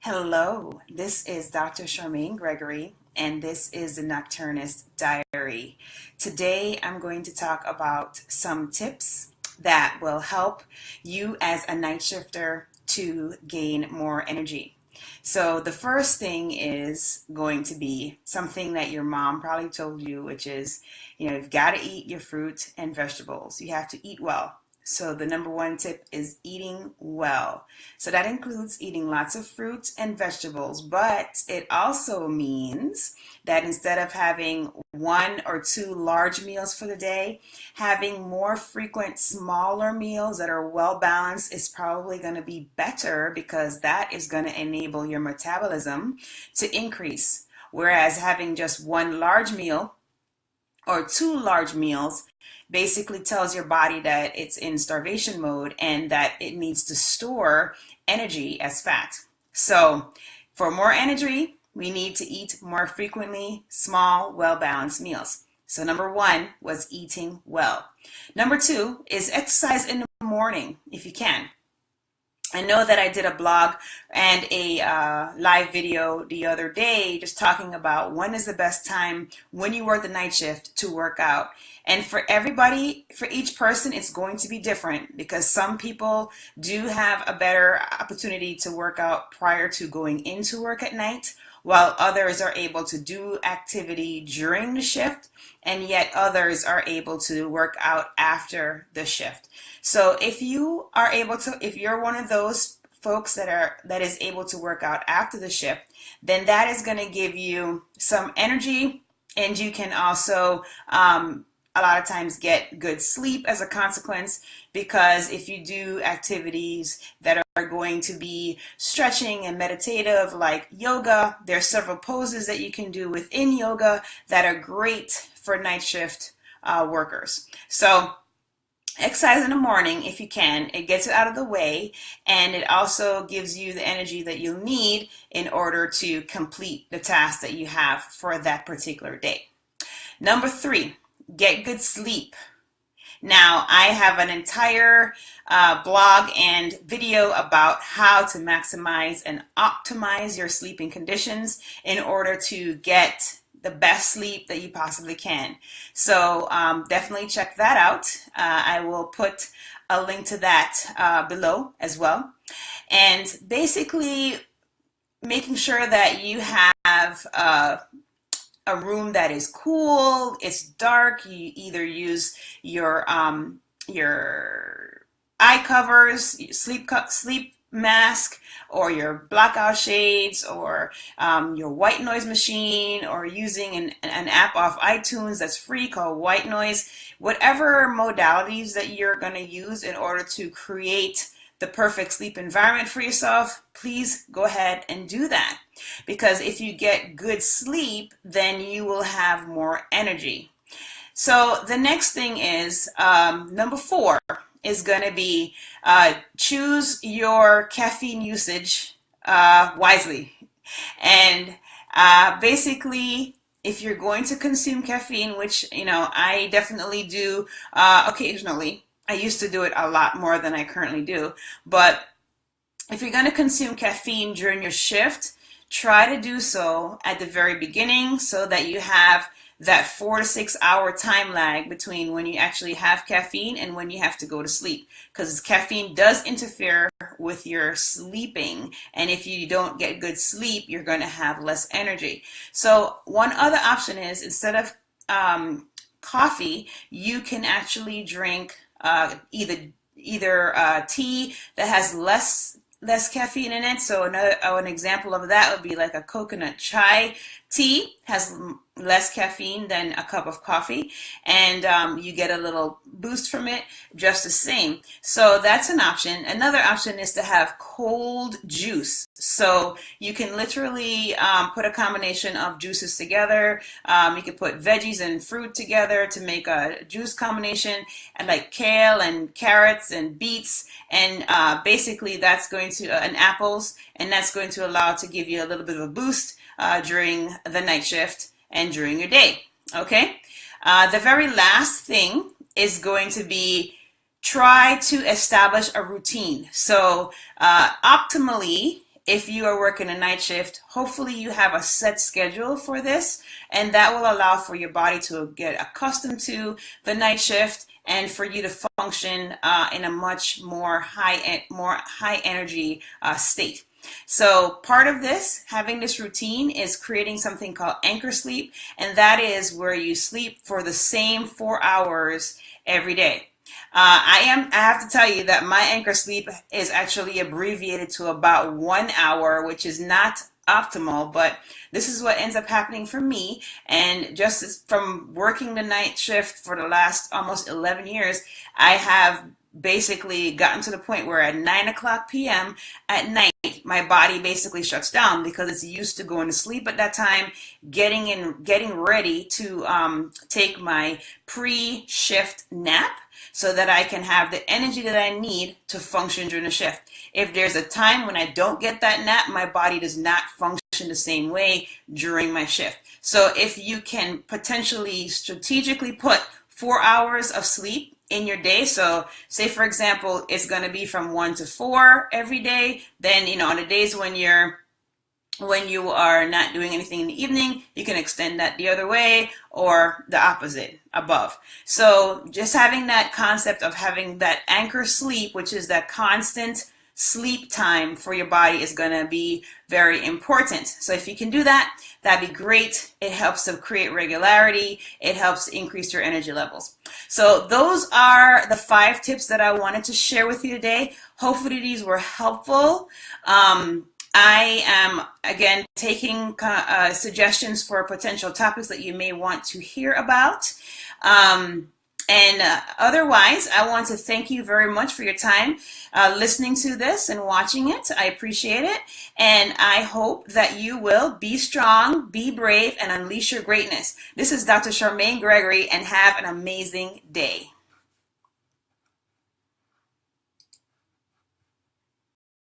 Hello, this is Dr. Charmaine Gregory, and this is the Nocturnist Diary. Today, I'm going to talk about some tips that will help you as a night shifter to gain more energy. So, the first thing is going to be something that your mom probably told you, which is, you've got to eat your fruit and vegetables. You have to eat well. So the number one tip is eating well. So that includes eating lots of fruits and vegetables, but it also means that instead of having one or two large meals for the day, having more frequent smaller meals that are well balanced is probably going to be better because that is going to enable your metabolism to increase. Whereas having just one large meal or two large meals basically tells your body that it's in starvation mode and that it needs to store energy as fat. So for more energy, we need to eat more frequently, small, well-balanced meals. So number one was eating well. Number two is exercise in the morning if you can. I know that I did a blog and a live video the other day just talking about when is the best time when you work the night shift to work out. And for everybody, for each person, it's going to be different because some people do have a better opportunity to work out prior to going into work at night, while others are able to do activity during the shift, and yet others are able to work out after the shift. So if you're one of those folks that is able to work out after the shift, then that is going to give you some energy, and you can also a lot of times get good sleep as a consequence, because if you do activities that are going to be stretching and meditative like yoga, there are several poses that you can do within yoga that are great for night shift workers. So exercise in the morning if you can. It gets it out of the way, and it also gives you the energy that you'll need in order to complete the task that you have for that particular day. Number three, get good sleep. Now, I have an entire blog and video about how to maximize and optimize your sleeping conditions in order to get the best sleep that you possibly can. So definitely check that out. I will put a link to that below as well. And basically making sure that you have a room that is cool, it's dark. You either use your eye covers, sleep mask, or your blackout shades, or your white noise machine, or using an app off iTunes that's free called White Noise. Whatever modalities that you're going to use in order to create the perfect sleep environment for yourself, please go ahead and do that. Because if you get good sleep, then you will have more energy. So the next thing is, number four is going to be choose your caffeine usage wisely. And basically, if you're going to consume caffeine, which I definitely do occasionally. I used to do it a lot more than I currently do. But if you're going to consume caffeine during your shift, try to do so at the very beginning so that you have that 4 to 6 hour time lag between when you actually have caffeine and when you have to go to sleep. Because caffeine does interfere with your sleeping. And if you don't get good sleep, you're going to have less energy. So one other option is, instead of coffee, you can actually drink either tea that has less caffeine in it. So an example of that would be like a coconut chai tea, has less caffeine than a cup of coffee, and you get a little boost from it just the same. So that's an option. Another option is to have cold juice. So you can literally put a combination of juices together. You can put veggies and fruit together to make a juice combination, and like kale and carrots and beets, and basically that's going to and apples, and that's going to allow to give you a little bit of a boost during the night shift and during your day. Okay, the very last thing is going to be try to establish a routine. So optimally, if you are working a night shift, hopefully you have a set schedule for this, and that will allow for your body to get accustomed to the night shift and for you to function in a much more high energy state. So part of this, having this routine, is creating something called anchor sleep, and that is where you sleep for the same 4 hours every day. I have to tell you that my anchor sleep is actually abbreviated to about 1 hour, which is not optimal, but this is what ends up happening for me. And just from working the night shift for the last almost 11 years, I have basically gotten to the point where at 9 p.m. at night, my body basically shuts down because it's used to going to sleep at that time, getting ready to take my pre-shift nap so that I can have the energy that I need to function during the shift. If there's a time when I don't get that nap, my body does not function the same way during my shift. So if you can potentially strategically put 4 hours of sleep in your day, so say for example it's going to be from 1 to 4 every day, then on the days when you are not doing anything in the evening, you can extend that the other way or the opposite above. So just having that concept of having that anchor sleep, which is that constant sleep time for your body, is going to be very important. So if you can do that, that'd be great. It helps to create regularity. It helps increase your energy levels. So those are the 5 tips that I wanted to share with you today. Hopefully these were helpful. I am, again, taking suggestions for potential topics that you may want to hear about. Otherwise, I want to thank you very much for your time listening to this and watching it. I appreciate it. And I hope that you will be strong, be brave, and unleash your greatness. This is Dr. Charmaine Gregory, and have an amazing day.